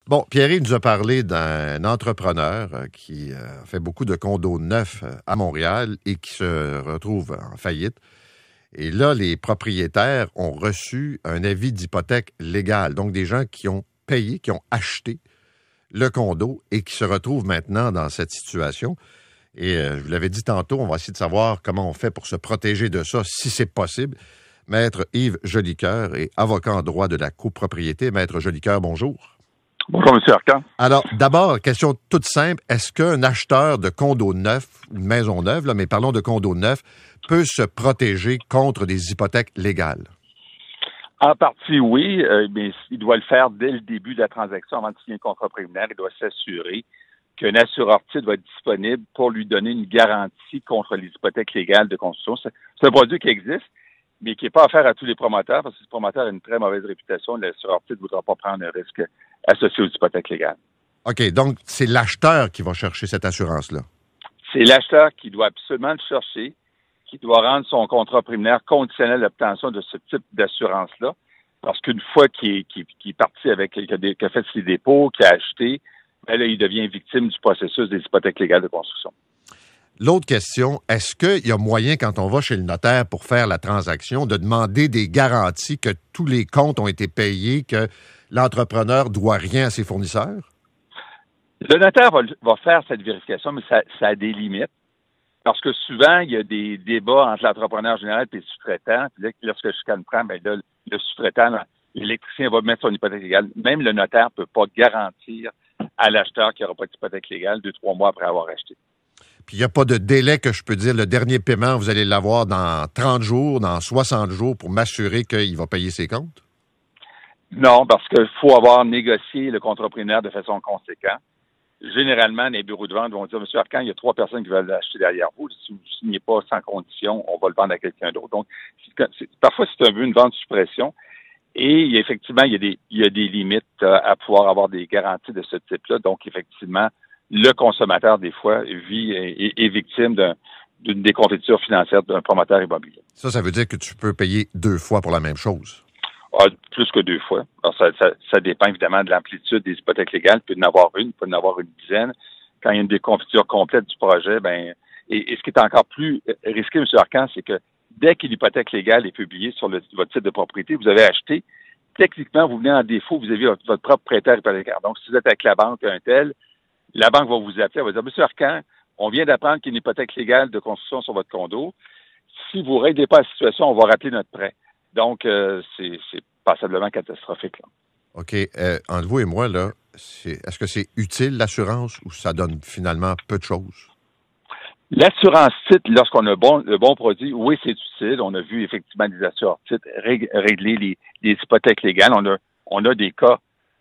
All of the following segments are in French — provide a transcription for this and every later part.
Bon, Pierre nous a parlé d'un entrepreneur qui fait beaucoup de condos neufs à Montréal et qui se retrouve en faillite. Et là, les propriétaires ont reçu un avis d'hypothèque légale. Donc, des gens qui ont payé, qui ont acheté le condo et qui se retrouvent maintenant dans cette situation. Et je vous l'avais dit tantôt, on va essayer de savoir comment on fait pour se protéger de ça, si c'est possible. Maître Yves Jolicoeur est avocat en droit de la copropriété. Maître Jolicoeur, bonjour. Bonjour, M. Arcan. Alors, d'abord, question toute simple. Est-ce qu'un acheteur de condo neuf, une maison neuve, là, mais parlons de condo neuf, peut se protéger contre des hypothèques légales? En partie, oui, mais il doit le faire dès le début de la transaction avant de signer un contrat préliminaire. Il doit s'assurer qu'un assureur titre va être disponible pour lui donner une garantie contre les hypothèques légales de construction. C'est un produit qui existe, mais qui n'est pas offert à tous les promoteurs, parce que le promoteur a une très mauvaise réputation. L'assureur titre ne voudra pas prendre un risque associé aux hypothèques légales. OK, donc c'est l'acheteur qui va chercher cette assurance-là. C'est l'acheteur qui doit absolument le chercher, qui doit rendre son contrat préliminaire conditionnel à l'obtention de ce type d'assurance-là, parce qu'une fois qu'il est parti qui a fait ses dépôts, qu'il a acheté, ben là, il devient victime du processus des hypothèques légales de construction. L'autre question, est-ce qu'il y a moyen, quand on va chez le notaire pour faire la transaction, de demander des garanties que tous les comptes ont été payés, que l'entrepreneur ne doit rien à ses fournisseurs? Le notaire va faire cette vérification, mais ça a des limites. Parce que souvent, il y a des débats entre l'entrepreneur général et le sous-traitant. Puis là, lorsque je calme prend, ben là, le sous-traitant, l'électricien va mettre son hypothèque légale. Même le notaire ne peut pas garantir à l'acheteur qu'il n'y aura pas d'hypothèque légale 2-3 mois après avoir acheté. Puis il n'y a pas de délai que je peux dire, le dernier paiement, vous allez l'avoir dans 30 jours, dans 60 jours pour m'assurer qu'il va payer ses comptes? Non, parce qu'il faut avoir négocié le contrat préliminaire de façon conséquente. Généralement, les bureaux de vente vont dire, M. Arcan, il y a 3 personnes qui veulent l'acheter derrière vous. Si vous ne signez pas sans condition, on va le vendre à quelqu'un d'autre. Donc, parfois, c'est un peu une vente de suppression. Et effectivement, il y a des limites à pouvoir avoir des garanties de ce type-là. Donc, effectivement, le consommateur, des fois, est victime d'une déconfiture financière d'un promoteur immobilier. Ça veut dire que tu peux payer 2 fois pour la même chose? Plus que 2 fois. Alors, ça dépend évidemment de l'amplitude des hypothèques légales. Il peut y en avoir une, il peut y en avoir une dizaine. Quand il y a une déconfiture complète du projet, et ce qui est encore plus risqué, M. Arcan, c'est que dès que l'hypothèque légale est publiée sur votre titre de propriété, vous avez acheté, techniquement, vous venez en défaut, vous avez votre propre prêteur hypothécaire. Donc, si vous êtes avec la banque, un tel, la banque va vous appeler, elle va dire, M. Arcan, on vient d'apprendre qu'il y a une hypothèque légale de construction sur votre condo. Si vous ne réglez pas la situation, on va rappeler notre prêt. Donc, c'est passablement catastrophique, là. OK. Entre vous et moi, là, est-ce que c'est utile, l'assurance, ou ça donne finalement peu de choses? L'assurance titre, lorsqu'on a le bon produit, oui, c'est utile. On a vu effectivement des assureurs titres régler les hypothèques légales. On a des cas,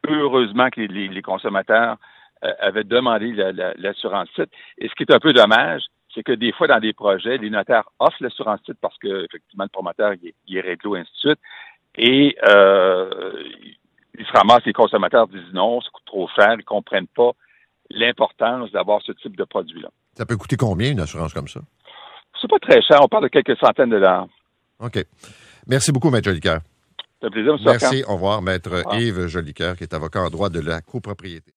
heureusement, que les consommateurs avaient demandé l'assurance titre. Et ce qui est un peu dommage, c'est que des fois, dans des projets, les notaires offrent l'assurance titre parce que, effectivement, le promoteur, il est réglo, et ainsi de suite. Et ils se ramassent, les consommateurs disent non, ça coûte trop cher, ils ne comprennent pas l'importance d'avoir ce type de produit-là. Ça peut coûter combien, une assurance comme ça? C'est pas très cher, on parle de quelques centaines de dollars. OK. Merci beaucoup, Maître Jolicoeur. C'est un plaisir, M. Merci, au revoir, Maître Yves Jolicoeur, qui est avocat en droit de la copropriété.